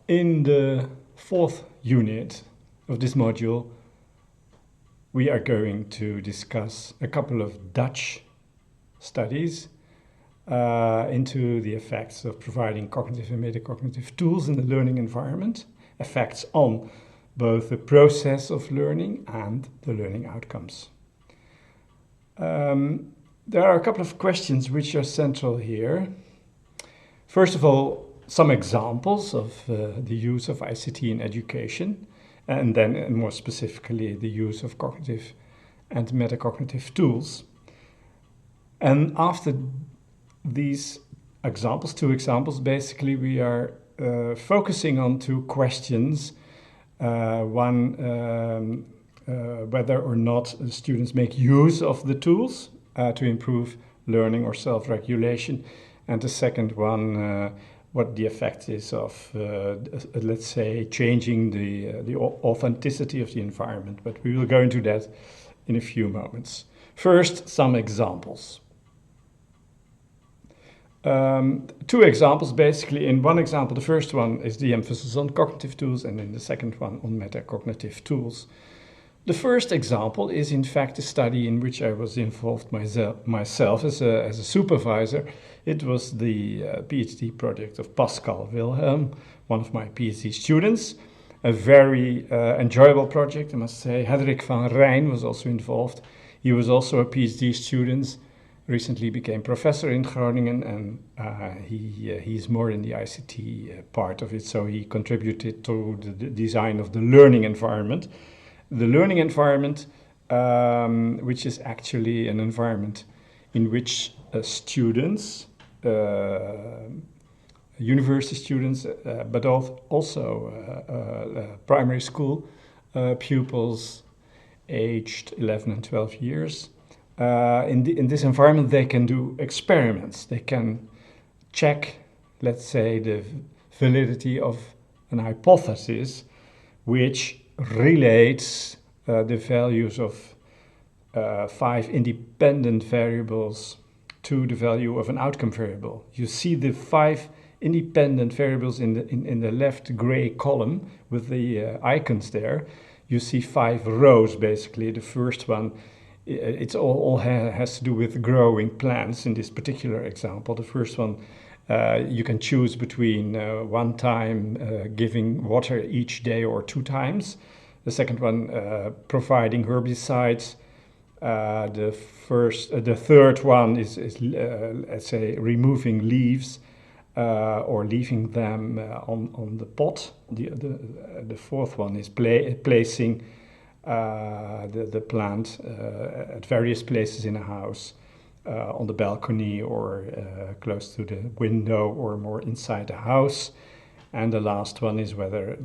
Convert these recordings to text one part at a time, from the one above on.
In the fourth unit of this module, we are going to discuss a couple of Dutch studies into the effects of providing cognitive and metacognitive tools in the learning environment, effects on both the process of learning and the learning outcomes. There are a couple of questions which are central here. First of all, some examples of the use of ICT in education, and then more specifically the use of cognitive and metacognitive tools. And after these examples, two examples, basically we are focusing on two questions. One, whether or not students make use of the tools to improve learning or self-regulation. And the second one, what the effect is of, let's say, changing the authenticity of the environment. But we will go into that in a few moments. First, some examples. Two examples, basically. In one example, the first one is the emphasis on cognitive tools, and in the second one on metacognitive tools. The first example is, in fact, a study in which I was involved myself as a supervisor. It was the PhD project of Pascal Wilhelm, one of my PhD students. A very enjoyable project, I must say. Hendrik van Rijn was also involved. He was also a PhD student, recently became professor in Groningen, and he's more in the ICT part of it, so he contributed to the design of the learning environment. The learning environment, which is actually an environment in which students, university students, but also primary school pupils aged 11 and 12 years, in this environment they can do experiments. They can check, let's say, the validity of an hypothesis which relates the values of 5 independent variables to the value of an outcome variable. You see the 5 independent variables in the left gray column with the icons there. You see 5 rows, basically. The first one, it's all has to do with growing plants in this particular example. The first one, you can choose between one time giving water each day or 2 times. The second one, providing herbicides. The third one is let's say, removing leaves or leaving them on the pot. The fourth one is placing the plant at various places in a house. On the balcony or close to the window or more inside the house. And the last one is whether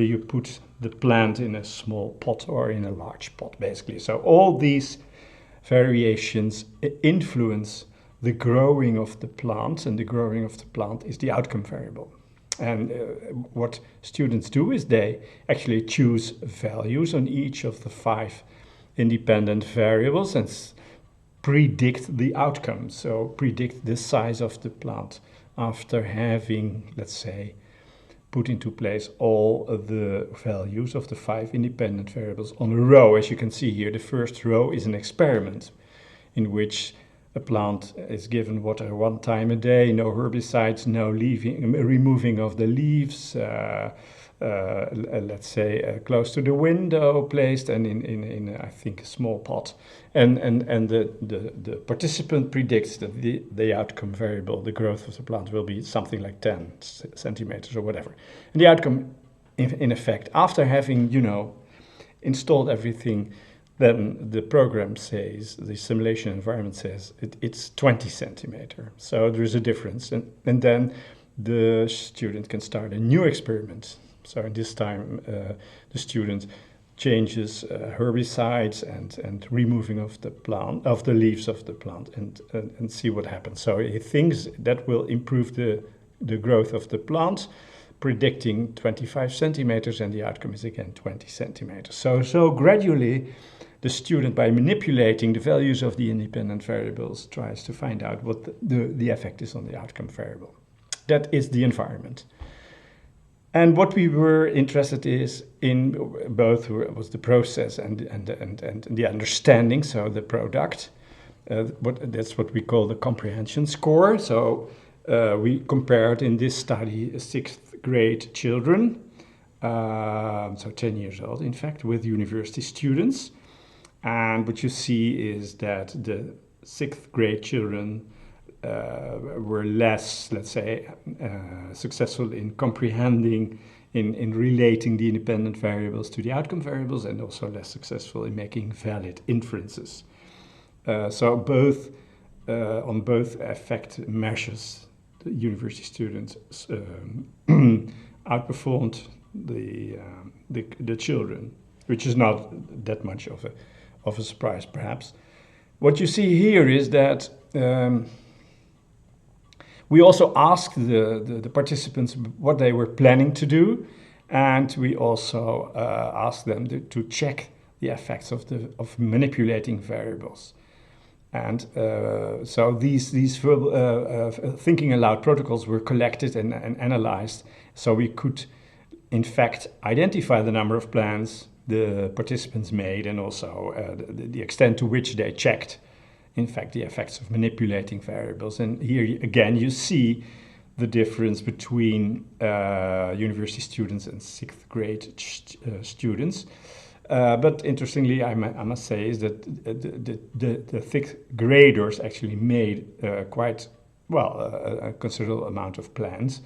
you put the plant in a small pot or in a large pot, basically. So all these variations influence the growing of the plant, and the growing of the plant is the outcome variable. And what students do is they actually choose values on each of the 5 independent variables and predict the outcome, so predict the size of the plant after having, let's say, put into place all of the values of the 5 independent variables on a row. As you can see here, the first row is an experiment in which a plant is given water 1 time a day, no herbicides, no removing of the leaves, let's say close to the window placed, and in I think a small pot, and the participant predicts that the outcome variable, the growth of the plant, will be something like 10 centimeters or whatever, and the outcome in effect, after having installed everything, then the program says, the simulation environment says it's 20 centimeter. So there is a difference, and then the student can start a new experiment. So this time the student changes herbicides and removing of the plant, of the leaves of the plant, and see what happens. So he thinks that will improve the growth of the plant, predicting 25 centimeters, and the outcome is again 20 centimeters. So gradually the student, by manipulating the values of the independent variables, tries to find out what the effect is on the outcome variable. That is the environment. And what we were interested is in both was the process and the understanding, so the product. That's what we call the comprehension score. So we compared in this study sixth grade children, so 10 years old, in fact, with university students. And what you see is that the sixth grade children were less, let's say, successful in comprehending, in relating the independent variables to the outcome variables, and also less successful in making valid inferences. So both on both effect measures, the university students outperformed the children, which is not that much of a surprise, perhaps. What you see here is that we also asked the participants what they were planning to do, and we also asked them to check the effects of manipulating variables. And so these thinking aloud protocols were collected and analyzed, so we could, in fact, identify the number of plans the participants made, and also the extent to which they checked, in fact, the effects of manipulating variables. And here again, you see the difference between university students and sixth grade students. But interestingly, I must say, is that the sixth graders actually made quite well a considerable amount of plans.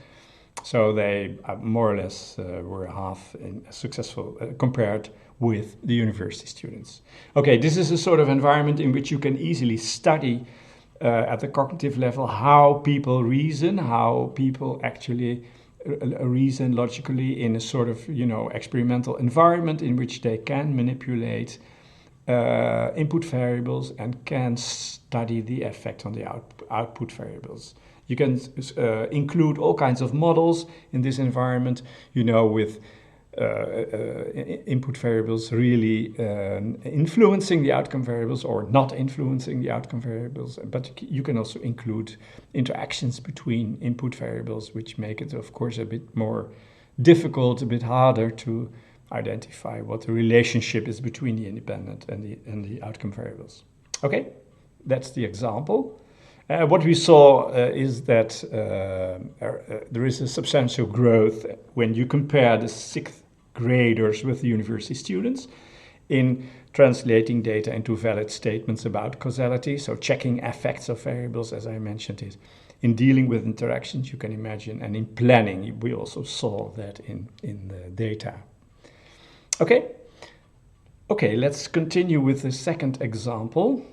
So they more or less were half successful compared with the university students. Okay, this is a sort of environment in which you can easily study at the cognitive level how people reason, how people actually reason logically in a sort of, experimental environment in which they can manipulate input variables and can study the effect on the output variables. You can include all kinds of models in this environment, with input variables really influencing the outcome variables or not influencing the outcome variables. But you can also include interactions between input variables, which make it, of course, a bit more difficult, a bit harder to identify what the relationship is between the independent and the outcome variables. Okay, that's the example. What we saw is that there is a substantial growth when you compare the sixth graders with the university students in translating data into valid statements about causality, so checking effects of variables, as I mentioned it, in dealing with interactions, you can imagine, and in planning. We also saw that in the data. Okay, let's continue with the second example.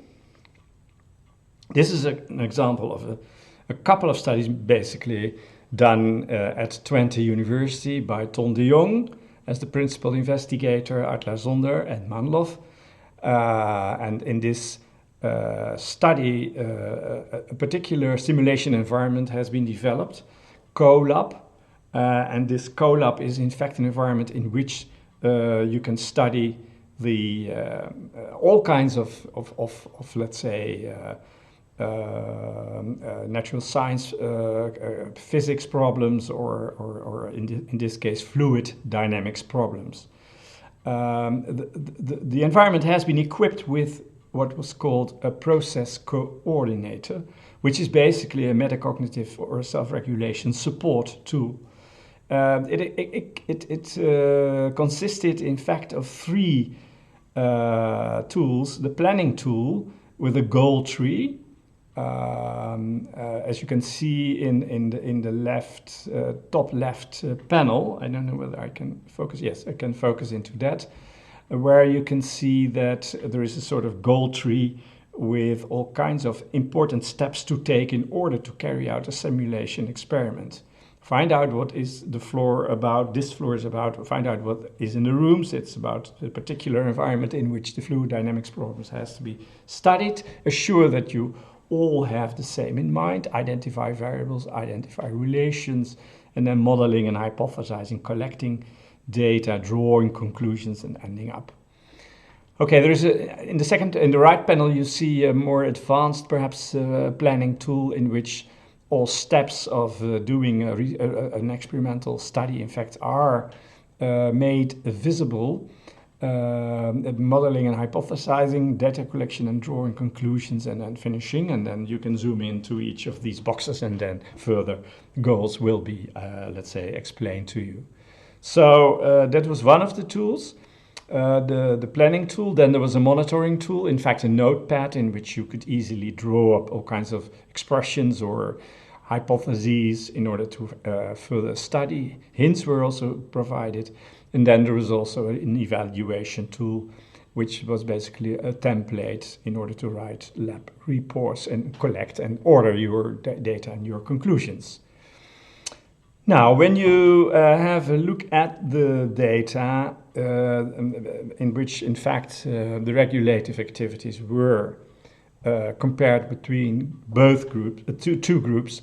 This is an example of a couple of studies basically done at Twente University by Ton de Jong as the principal investigator, Adler Zonder and Manlov. And in this study, a particular simulation environment has been developed, CoLab. And this CoLab is in fact an environment in which you can study the all kinds of let's say, natural science, physics problems, or in this case, fluid dynamics problems. The environment has been equipped with what was called a process coordinator, which is basically a metacognitive or self-regulation support tool. It consisted, in fact, of three tools: the planning tool with a goal tree. As you can see in the left top left panel, I don't know whether I can focus. Yes, I can focus into that, where you can see that there is a sort of goal tree with all kinds of important steps to take in order to carry out a simulation experiment. Find out what is the floor about, this floor is about, find out what is in the rooms. It's about the particular environment in which the fluid dynamics problems has to be studied. Assure that you all have the same in mind, identify variables, identify relations, and then modeling and hypothesizing, collecting data, drawing conclusions, and ending up. Okay, there is in the right panel you see a more advanced, perhaps, planning tool in which all steps of doing an experimental study, in fact, are made visible. Modeling and hypothesizing, data collection and drawing conclusions, and then finishing, and then you can zoom into each of these boxes, and then further goals will be, let's say, explained to you. So that was one of the tools, the planning tool. Then there was a monitoring tool, in fact a notepad in which you could easily draw up all kinds of expressions or hypotheses in order to further study. Hints were also provided. And then there was also an evaluation tool, which was basically a template in order to write lab reports and collect and order your data and your conclusions. Now, when you have a look at the data in which, in fact, the regulative activities were compared between both groups, two groups,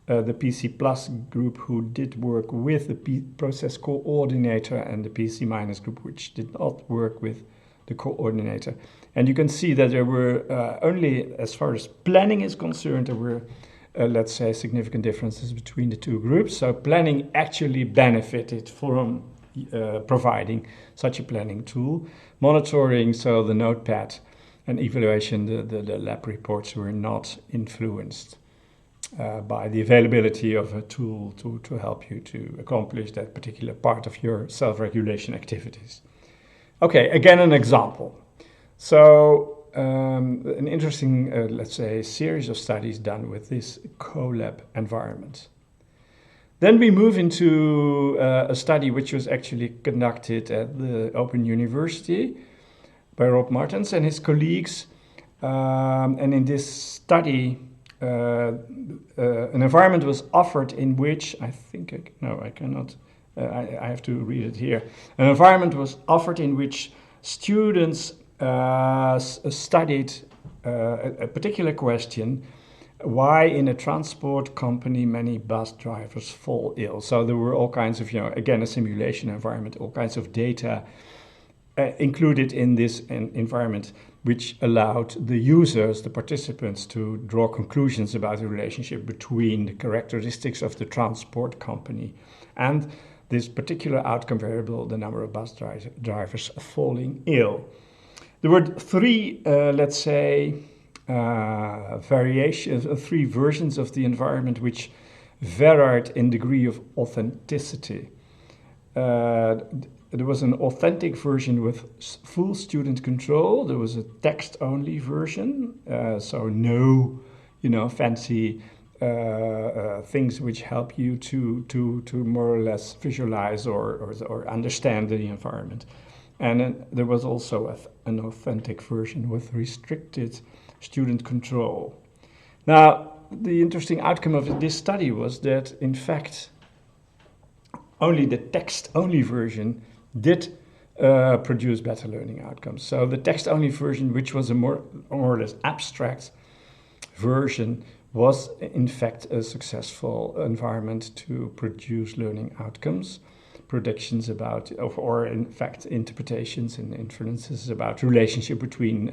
the PC Plus group, who did work with the process coordinator, and the PC Minus group, which did not work with the coordinator. And you can see that there were only, as far as planning is concerned, there were, let's say, significant differences between the two groups. So planning actually benefited from providing such a planning tool. Monitoring, so the notepad, and evaluation, the lab reports, were not influenced by the availability of a tool to help you to accomplish that particular part of your self-regulation activities. Okay, again, an example. So an interesting, let's say, series of studies done with this collab environment. Then we move into a study which was actually conducted at the Open University by Rob Martens and his colleagues. And in this study, an environment was offered in which, I cannot, I have to read it here. An environment was offered in which students studied a particular question: why in a transport company many bus drivers fall ill? So there were all kinds of, again, a simulation environment, all kinds of data included in this environment, which allowed the users, the participants, to draw conclusions about the relationship between the characteristics of the transport company and this particular outcome variable, the number of bus drivers falling ill. There were three, let's say, variations, three versions of the environment which varied in degree of authenticity. There was an authentic version with full student control. There was a text-only version, so no, fancy things which help you to more or less visualize or understand the environment. And then there was also an authentic version with restricted student control. Now, the interesting outcome of this study was that, in fact, only the text-only version did produce better learning outcomes. So the text-only version, which was a more or less abstract version, was in fact a successful environment to produce learning outcomes, predictions about, or in fact interpretations and inferences about relationship between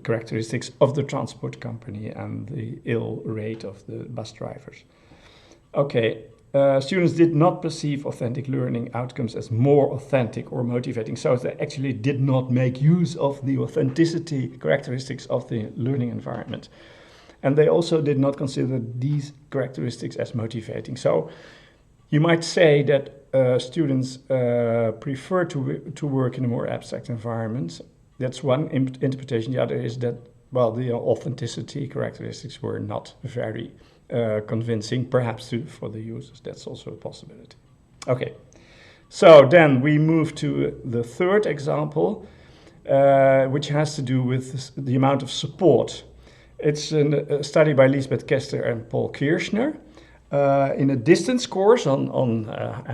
characteristics of the transport company and the ill rate of the bus drivers. Okay. Students did not perceive authentic learning outcomes as more authentic or motivating, so they actually did not make use of the authenticity characteristics of the learning environment. And they also did not consider these characteristics as motivating. So you might say that students prefer to work in a more abstract environment. That's one interpretation. The other is that, well, the authenticity characteristics were not very convincing, perhaps for the users. That's also a possibility. Okay, so then we move to the third example, which has to do with the amount of support. It's a study by Lisbeth Kester and Paul Kirschner. In a distance course on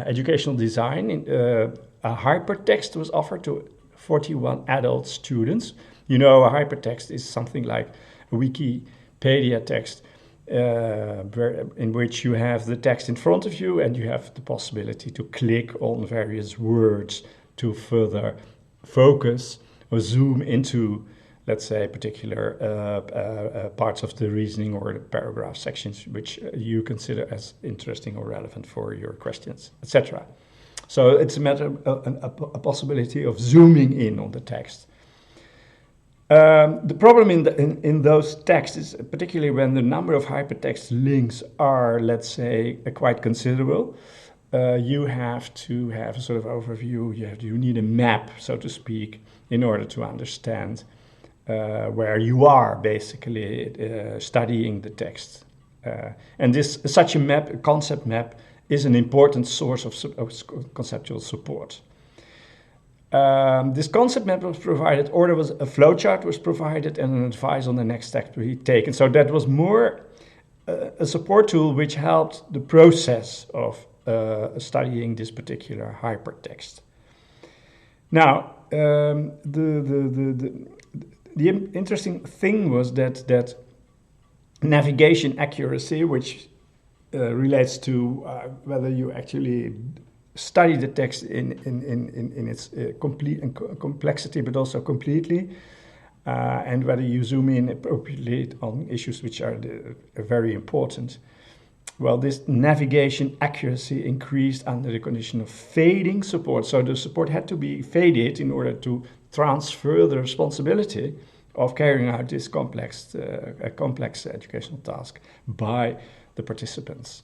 educational design, a hypertext was offered to 41 adult students. A hypertext is something like a Wikipedia text, in which you have the text in front of you and you have the possibility to click on various words to further focus or zoom into let's say, particular parts of the reasoning or the paragraph sections which you consider as interesting or relevant for your questions, etc. So it's a matter of a possibility of zooming in on the text. The problem in those texts is particularly when the number of hypertext links are, let's say, quite considerable. You have to have a sort of overview. You need a map, so to speak, in order to understand where you are basically studying the text. And such a map, a concept map, is an important source of conceptual support. This concept map was provided, or there was a flowchart was provided, and an advice on the next step to be taken. So that was more a support tool which helped the process of studying this particular hypertext. Now, the interesting thing was that navigation accuracy, which relates to whether you actually study the text in its complete complexity, but also completely, and whether you zoom in appropriately on issues which are very important. Well, this navigation accuracy increased under the condition of fading support. So the support had to be faded in order to transfer the responsibility of carrying out this complex educational task by the participants.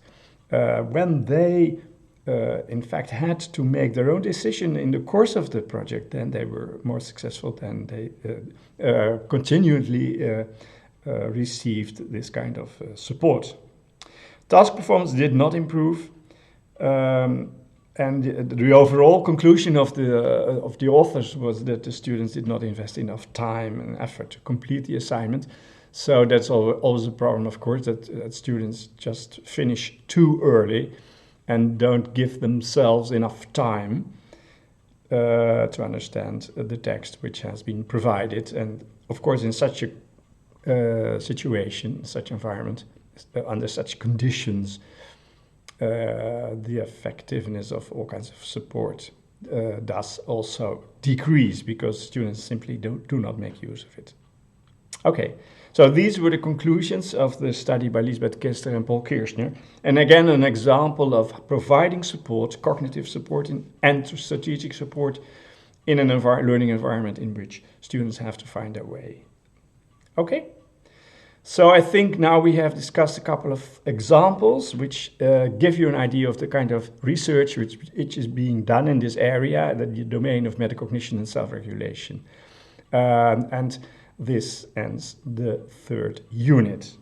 When they in fact had to make their own decision in the course of the project, then they were more successful than they continually received this kind of support. Task performance did not improve, and the overall conclusion of the authors was that the students did not invest enough time and effort to complete the assignment. So that's always a problem, of course, that students just finish too early and don't give themselves enough time to understand the text which has been provided. And of course, in such a situation, such environment, under such conditions, the effectiveness of all kinds of support does also decrease because students simply do not make use of it. Okay, so these were the conclusions of the study by Lisbeth Kester and Paul Kirchner. And again, an example of providing support, cognitive support and strategic support in an learning environment in which students have to find their way. Okay, so I think now we have discussed a couple of examples which give you an idea of the kind of research which is being done in this area, the domain of metacognition and self-regulation. And this ends the third unit.